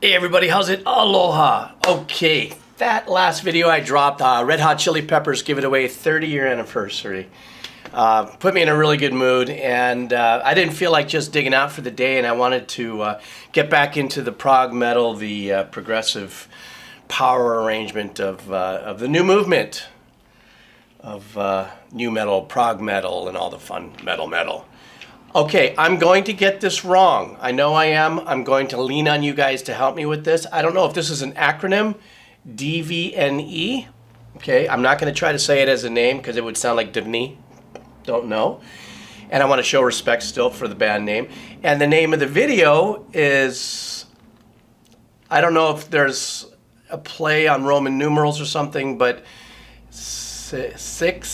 Hey everybody, how's it? Aloha. Okay, that last video I dropped, Red Hot Chili Peppers give it away 30-year anniversary. Put me in a really good mood, and I didn't feel like just digging out for the day, and I wanted to get back into the prog metal, the progressive power arrangement of the new movement of new metal, prog metal, and all the fun metal. Okay, I'm going to get this wrong. I know I am. I'm going to lean on you guys to help me with this. I don't know if this is an acronym, DVNE. Okay, I'm not going to try to say it as a name because it would sound like DVNE. Don't know. And I want to show respect still for the band name. And the name of the video is, I don't know if there's a play on Roman numerals or something, but XIV.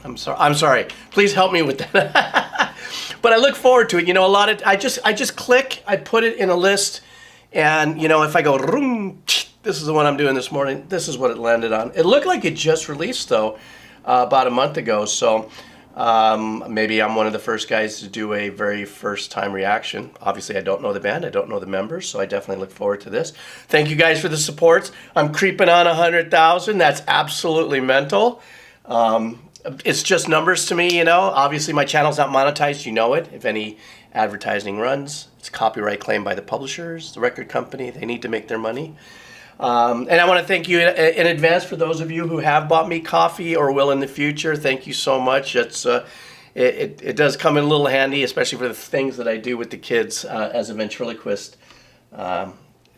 I'm sorry. Please help me with that. But I look forward to it. You know, I just click, I put it in a list, and you know, if I go, this is the one I'm doing this morning. This is what it landed on. It looked like it just released though, about a month ago. So maybe I'm one of the first guys to do a very first time reaction. Obviously, I don't know the band. I don't know the members, so I definitely look forward to this. Thank you guys for the supports. I'm creeping on 100,000. That's absolutely mental. It's just numbers to me, you know. Obviously, my channel's not monetized. You know it. If any advertising runs, it's copyright claimed by the publishers, the record company. They need to make their money. And I want to thank you in advance for those of you who have bought me coffee or will in the future. Thank you so much. It does come in a little handy, especially for the things that I do with the kids as a ventriloquist. You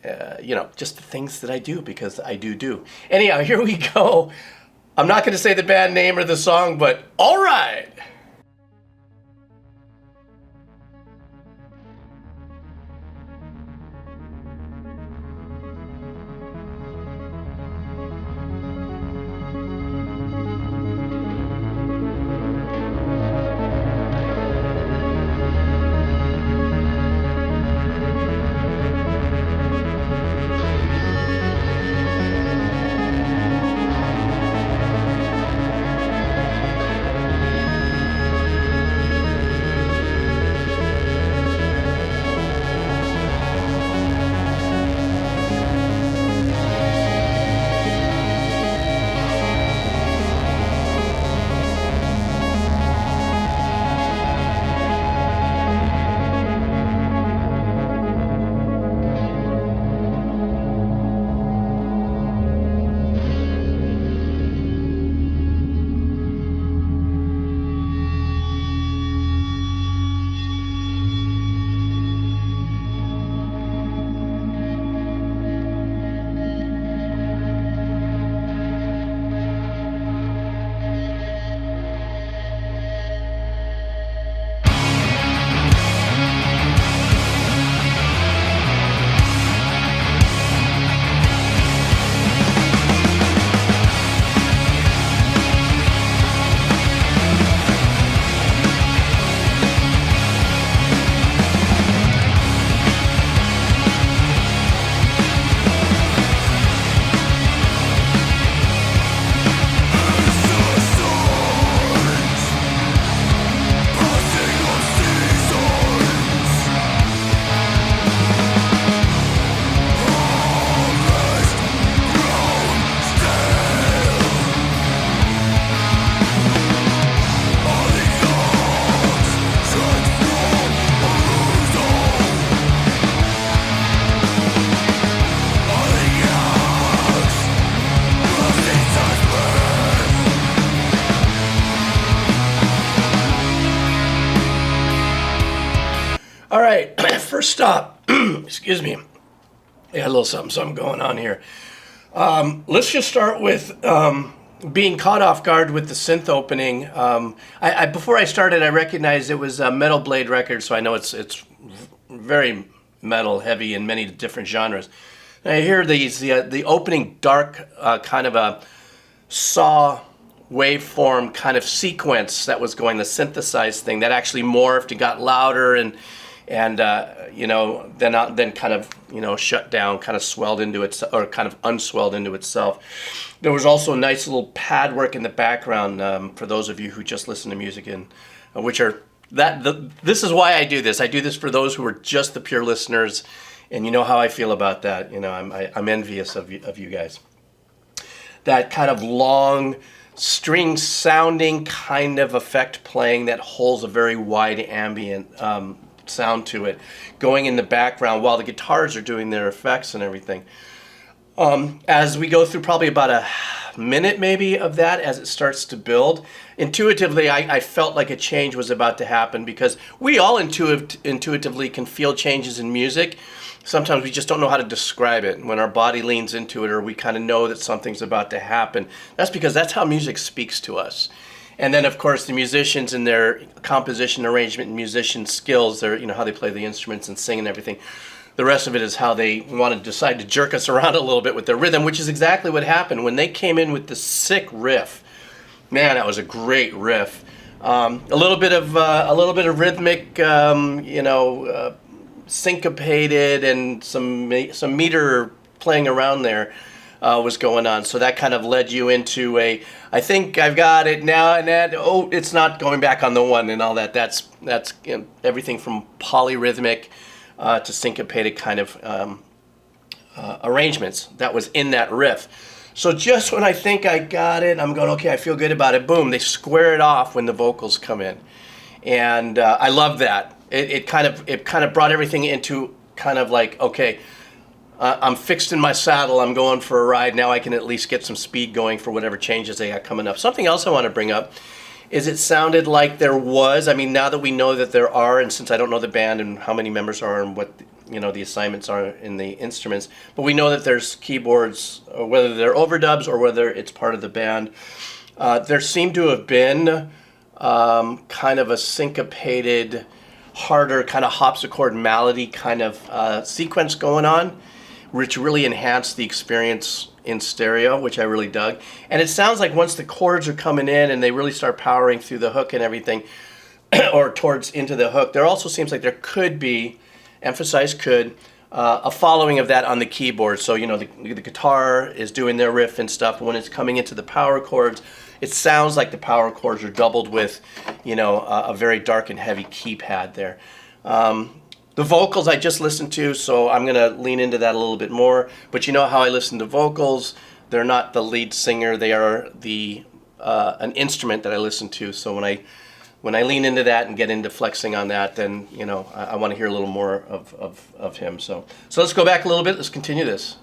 know, just the things that I do because I do. Anyhow, here we go. I'm not going to say the band name or the song, but all right. All right, first stop. Excuse me. Yeah, a little something going on here. Let's just start with being caught off guard with the synth opening. Before I started, I recognized it was a Metal Blade record, so I know it's very metal heavy in many different genres. And I hear the opening dark kind of a saw waveform kind of sequence that was going, the synthesized thing that actually morphed and got louder and you know, then kind of, you know, shut down, kind of swelled into it, or kind of unswelled into itself. There was also a nice little pad work in the background for those of you who just listen to music in, which are this is why I do this. I do this for those who are just the pure listeners And you know how I feel about that. You know, I'm envious of you guys. That kind of long string sounding kind of effect playing that holds a very wide ambient sound to it, going in the background while the guitars are doing their effects and everything. As we go through probably about a minute maybe of that, as it starts to build, intuitively I felt like a change was about to happen, because we all intuitively can feel changes in music. Sometimes we just don't know how to describe it. When our body leans into it, or we kind of know that something's about to happen, that's because that's how music speaks to us. And then, of course, the musicians and their composition, arrangement, and musician skills, their, you know, how they play the instruments and sing and everything. The rest of it is how they want to decide to jerk us around a little bit with their rhythm, which is exactly what happened when they came in with the sick riff. Man, that was a great riff. A little bit of rhythmic, syncopated, and some meter playing around there was going on. So that kind of led you into a, I think I've got it now, and that, oh, it's not going back on the one and all that. That's you know, everything from polyrhythmic to syncopated kind of arrangements that was in that riff. So just when I think I got it, I'm going, okay, I feel good about it. Boom, they square it off when the vocals come in, and I love that. It kind of brought everything into kind of like, okay, I'm fixed in my saddle. I'm going for a ride now. I can at least get some speed going for whatever changes they got coming up. Something else I want to bring up is it sounded like there was, I mean, now that we know that there are, and since I don't know the band and how many members are and what, you know, the assignments are in the instruments, but we know that there's keyboards, whether they're overdubs or whether it's part of the band. There seemed to have been kind of a syncopated, harder kind of harpsichord melody kind of sequence going on, which really enhanced the experience in stereo, which I really dug. And it sounds like once the chords are coming in and they really start powering through the hook and everything, or towards into the hook, there also seems like there could be, emphasize could, a following of that on the keyboard. So, you know, the guitar is doing their riff and stuff, but when it's coming into the power chords, it sounds like the power chords are doubled with, you know, a very dark and heavy keypad there. The vocals I just listened to, so I'm going to lean into that a little bit more. But you know how I listen to vocals. They're not the lead singer. They are an instrument that I listen to. So when I lean into that and get into flexing on that, then, you know, I want to hear a little more of him. So let's go back a little bit. Let's continue this.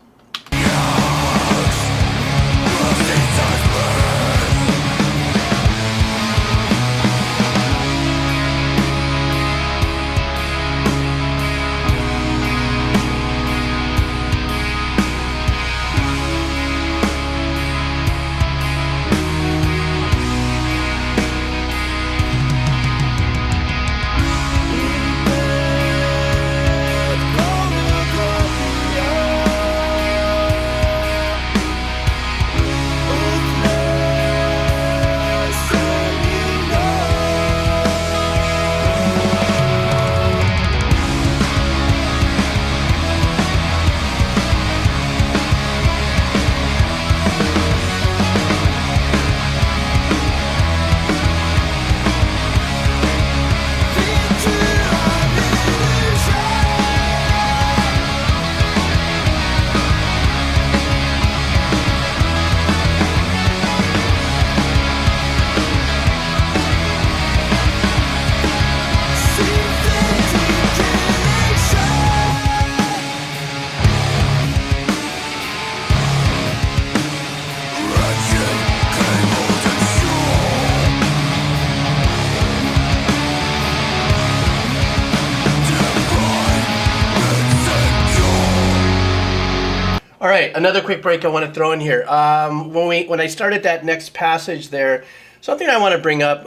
All right, another quick break I want to throw in here. When I started that next passage there, something I want to bring up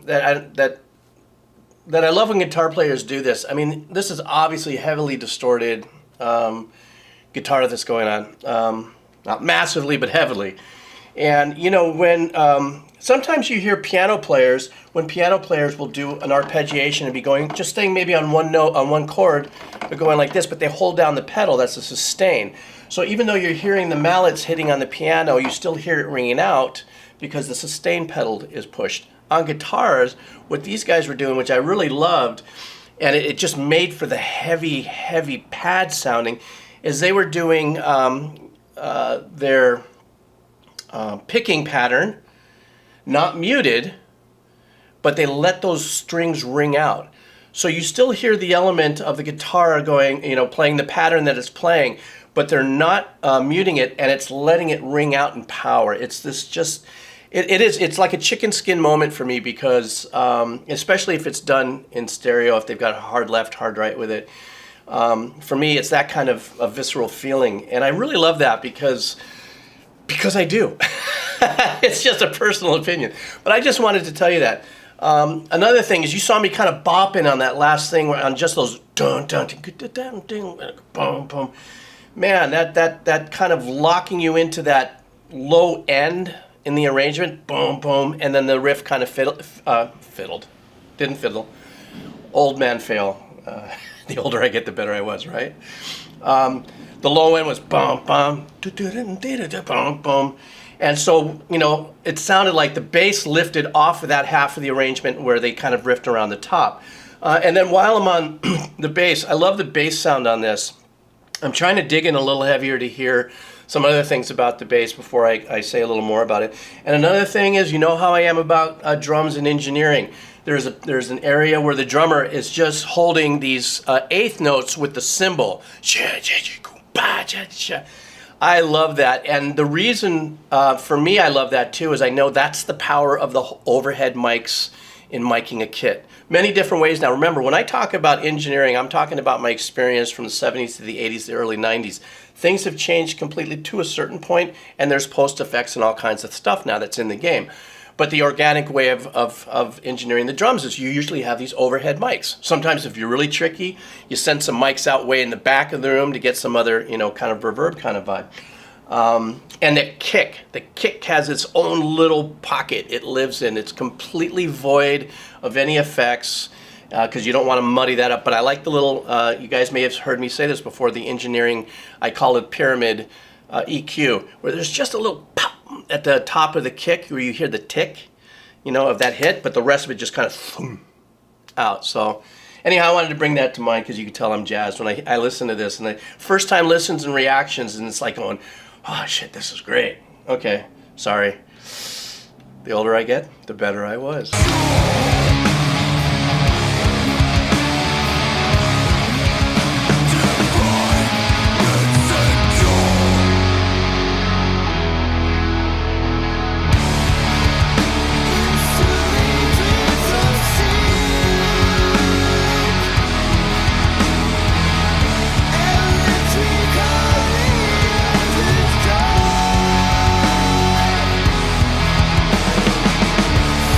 that I love when guitar players do this. I mean, this is obviously heavily distorted guitar that's going on, not massively but heavily. And you know, when sometimes you hear piano players, when piano players will do an arpeggiation and be going, just staying maybe on one note, on one chord, but going like this, but they hold down the pedal, that's a sustain. So even though you're hearing the mallets hitting on the piano, you still hear it ringing out because the sustain pedal is pushed. On guitars, what these guys were doing, which I really loved, and it just made for the heavy, heavy pad sounding, is they were doing their picking pattern, not muted, but they let those strings ring out. So you still hear the element of the guitar going, you know, playing the pattern that it's playing, but they're not muting it, and it's letting it ring out in power. It's this just, it's like a chicken skin moment for me, because especially if it's done in stereo, if they've got hard left, hard right with it. For me, it's that kind of a visceral feeling, and I really love that because I do. It's just a personal opinion, but I just wanted to tell you that. Another thing is, you saw me kind of bopping on that last thing, on just those dun dun dun dun boom boom. Man, that kind of locking you into that low end in the arrangement, boom boom, and then the riff kind of fiddled, didn't fiddle. Old man fail. The older I get, the better I was, right? The low end was bum bum, bum bum. And so, you know, it sounded like the bass lifted off of that half of the arrangement where they kind of riffed around the top. And then while I'm on the bass, I love the bass sound on this. I'm trying to dig in a little heavier to hear some other things about the bass before I say a little more about it. And another thing is, you know how I am about drums and engineering. There's an area where the drummer is just holding these eighth notes with the cymbal. I love that, and the reason for me I love that too is I know that's the power of the overhead mics in miking a kit. Many different ways. Now remember, when I talk about engineering, I'm talking about my experience from the 70s to the 80s, the early 90s. Things have changed completely to a certain point, and there's post effects and all kinds of stuff now that's in the game. But the organic way of engineering the drums is you usually have these overhead mics. Sometimes if you're really tricky, you send some mics out way in the back of the room to get some other, you know, kind of reverb kind of vibe. And the kick has its own little pocket it lives in. It's completely void of any effects, because you don't want to muddy that up. But I like the little, you guys may have heard me say this before, the engineering, I call it pyramid EQ, where there's just a little pop at the top of the kick where you hear the tick, you know, of that hit, but the rest of it just kind of boom, out. So anyhow, I wanted to bring that to mind because you can tell I'm jazzed when I listen to this, and the first time listens and reactions, and it's like going, oh shit, this is great. Okay, sorry. The older I get, the better I was.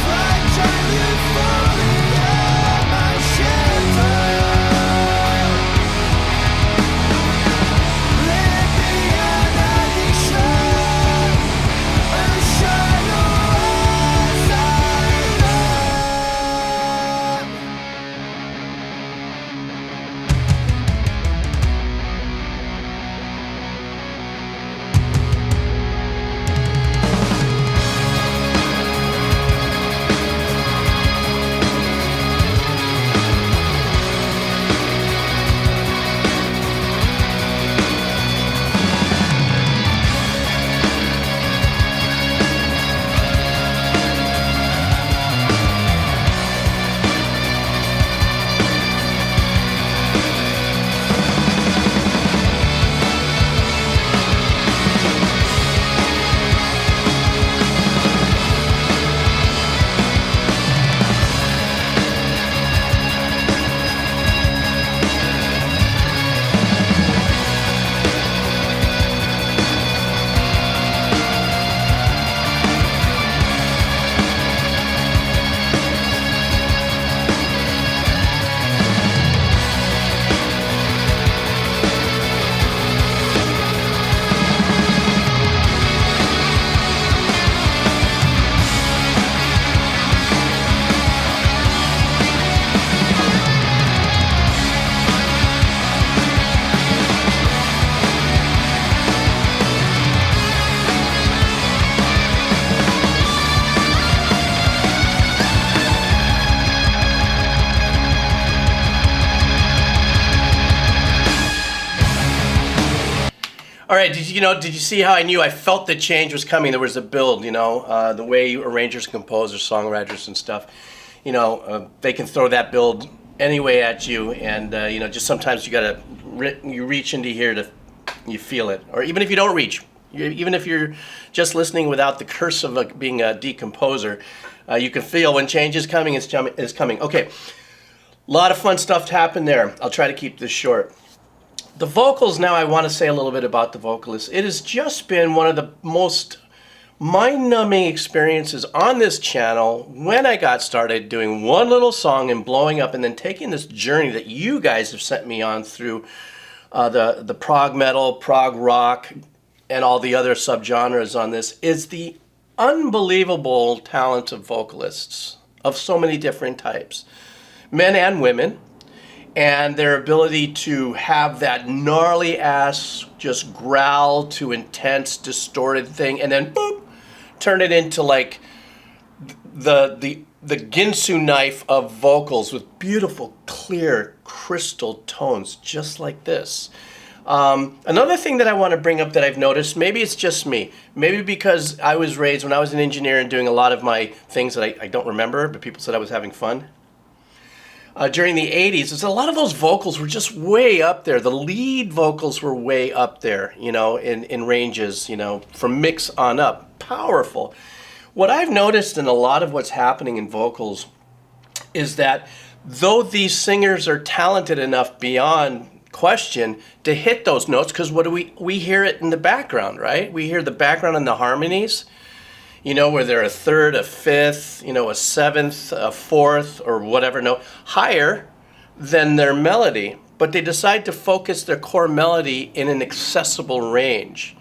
Fragile All right, did you see how I knew I felt the change was coming? There was a build, the way arrangers, composers, songwriters and stuff, they can throw that build anyway at you, and just sometimes you reach into here you feel it. Or even if you don't reach, even if you're just listening without the curse of being a decomposer, you can feel when change is coming, it's coming. Okay, a lot of fun stuff happened there. I'll try to keep this short. The vocals now, I want to say a little bit about the Vocalist. It has just been one of the most mind-numbing experiences on this channel when I got started doing one little song and blowing up, and then taking this journey that you guys have sent me on through the prog metal, prog rock, and all the other subgenres on this, is the unbelievable talent of vocalists of so many different types, men and women, and their ability to have that gnarly ass just growl to intense distorted thing, and then boop, turn it into like the Ginsu knife of vocals with beautiful, clear, crystal tones, just like this. Another thing that I want to bring up that I've noticed, maybe it's just me, maybe because I was raised when I was an engineer and doing a lot of my things that I don't remember, but people said I was having fun. During the 80s, a lot of those vocals were just way up there. The lead vocals were way up there, in ranges, from mix on up. Powerful. What I've noticed in a lot of what's happening in vocals is that though these singers are talented enough beyond question to hit those notes, because what do we hear it in the background, right? We hear the background in the harmonies, where they're a third, a fifth, a seventh, a fourth, or whatever note higher than their melody, but they decide to focus their core melody in an accessible range.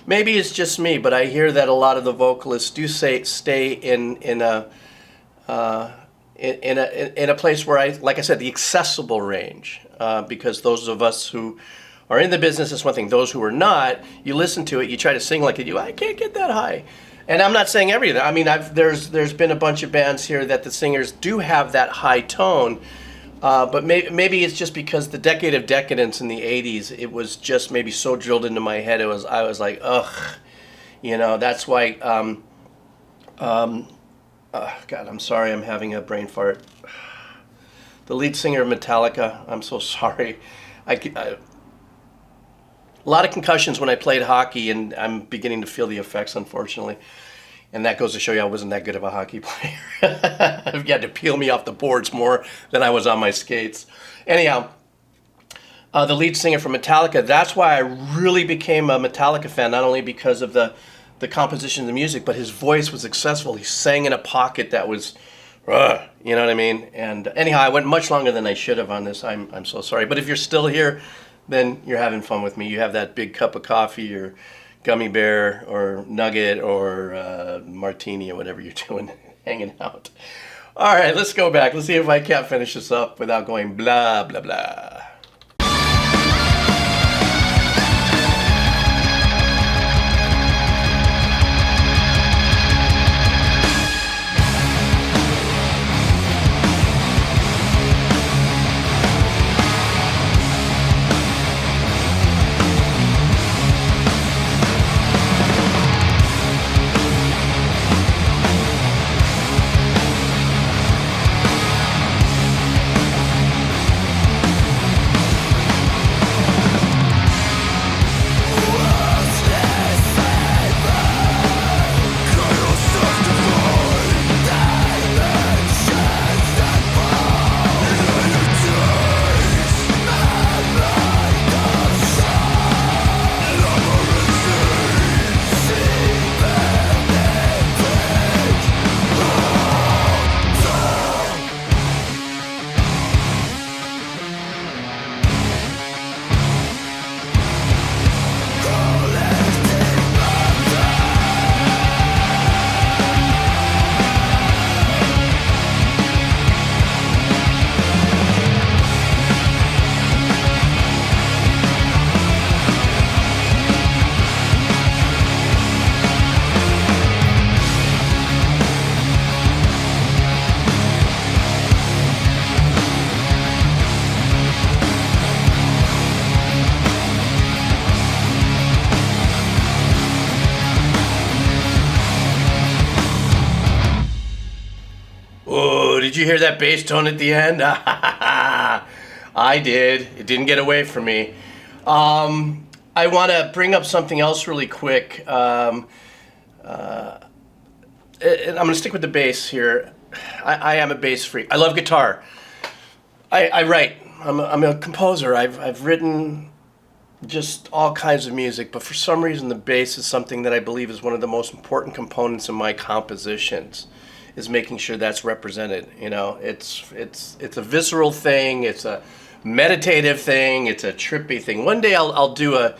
Maybe it's just me, but I hear that a lot of the vocalists do stay in a place where like I said, the accessible range, because those of us who are in the business, is one thing. Those who are not, you listen to it, you try to sing like it, I can't get that high. And I'm not saying everything. I mean, there's been a bunch of bands here that the singers do have that high tone, but maybe it's just because the decade of decadence in the 80s, it was just maybe so drilled into my head. I was like, ugh, that's why. God, I'm sorry, I'm having a brain fart. The lead singer of Metallica, I'm so sorry. A lot of concussions when I played hockey, and I'm beginning to feel the effects, unfortunately. And that goes to show you I wasn't that good of a hockey player. You had to peel me off the boards more than I was on my skates. Anyhow, the lead singer from Metallica, that's why I really became a Metallica fan, not only because of the composition of the music, but his voice was accessible. He sang in a pocket that was, you know what I mean? And anyhow, I went much longer than I should have on this. I'm so sorry. But if you're still here, then you're having fun with me. You have that big cup of coffee or gummy bear or nugget or martini or whatever you're doing, hanging out. All right, let's go back. Let's see if I can't finish this up without going blah, blah, blah. did you hear that bass tone at the end? I did. It didn't get away from me. I want to bring up something else really quick. And I'm going to stick with the bass here. I am a bass freak. I love guitar. I write. I'm a composer. I've written just all kinds of music, but for some reason the bass is something that I believe is one of the most important components of my compositions, is making sure that's represented. You know, it's a visceral thing, it's a meditative thing, it's a trippy thing. One day I'll do a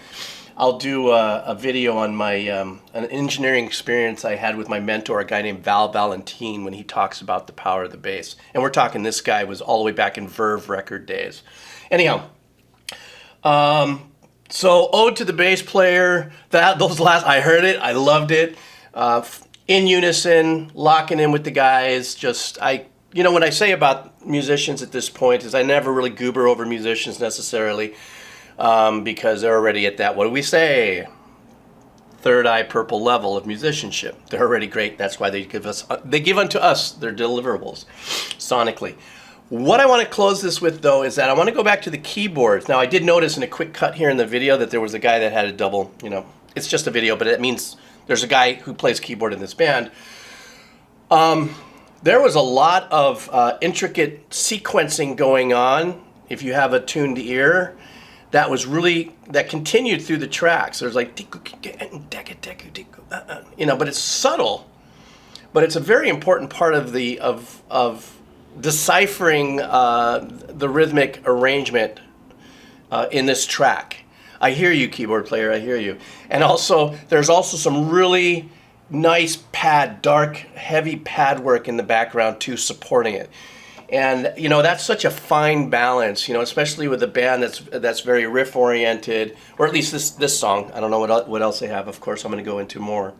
video on my an engineering experience I had with my mentor, a guy named Val Valentin, when he talks about the power of the bass. And we're talking, this guy was all the way back in Verve record days. Anyhow, so Ode to the Bass Player, I heard it, I loved it. In unison, locking in with the guys. You know, what I say about musicians at this point is I never really goober over musicians necessarily, because they're already at that, what do we say, third eye purple level of musicianship. They're already great. That's why they give unto us their deliverables sonically. What I want to close this with, though, is that I want to go back to the keyboards. Now, I did notice in a quick cut here in the video that there was a guy that had a double, you know, it's just a video, but it means there's a guy who plays keyboard in this band. There was a lot of intricate sequencing going on, if you have a tuned ear, that continued through the tracks. There's like, you know, but it's subtle, but it's a very important part of deciphering the rhythmic arrangement in this track. I hear you, keyboard player, I hear you. And also, there's also some really nice dark, heavy pad work in the background too, supporting it. And, you know, that's such a fine balance, you know, especially with a band that's very riff-oriented, or at least this song. I don't know what else they have. Of course, I'm going to go into more.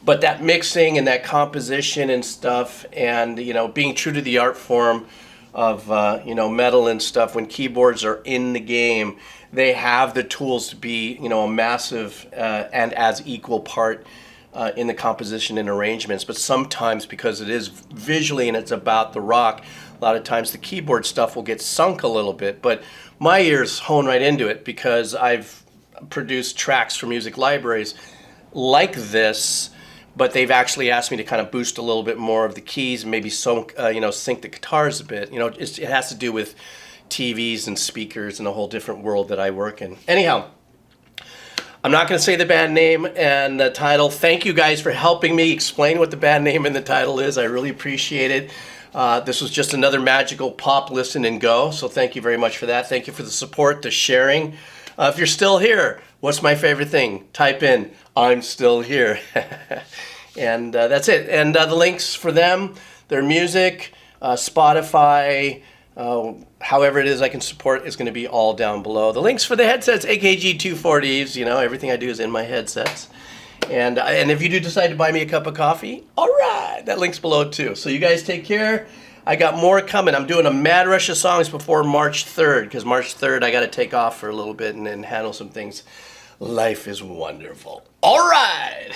But that mixing and that composition and stuff, and, you know, being true to the art form of, you know, metal and stuff, when keyboards are in the game, they have the tools to be, you know, a massive and as equal part in the composition and arrangements. But sometimes, because it is visually and it's about the rock, a lot of times the keyboard stuff will get sunk a little bit. But my ears hone right into it, because I've produced tracks for music libraries like this, but they've actually asked me to kind of boost a little bit more of the keys and maybe sync the guitars a bit. You know, it has to do with TVs and speakers and a whole different world that I work in. Anyhow, I'm not going to say the band name and the title. Thank you guys for helping me explain what the band name and the title is. I really appreciate it. This was just another magical pop listen and go, so thank you very much for that. Thank you for the support, the sharing. If you're still here, what's my favorite thing? Type in, I'm still here. And that's it. And the links for them, their music, Spotify, however it is I can support, is going to be all down below. The links for the headsets, AKG 240s, you know, everything I do is in my headsets. And if you do decide to buy me a cup of coffee, all right, that link's below too. So you guys take care. I got more coming. I'm doing a mad rush of songs before March 3rd, because March 3rd I got to take off for a little bit and handle some things. Life is wonderful. All right.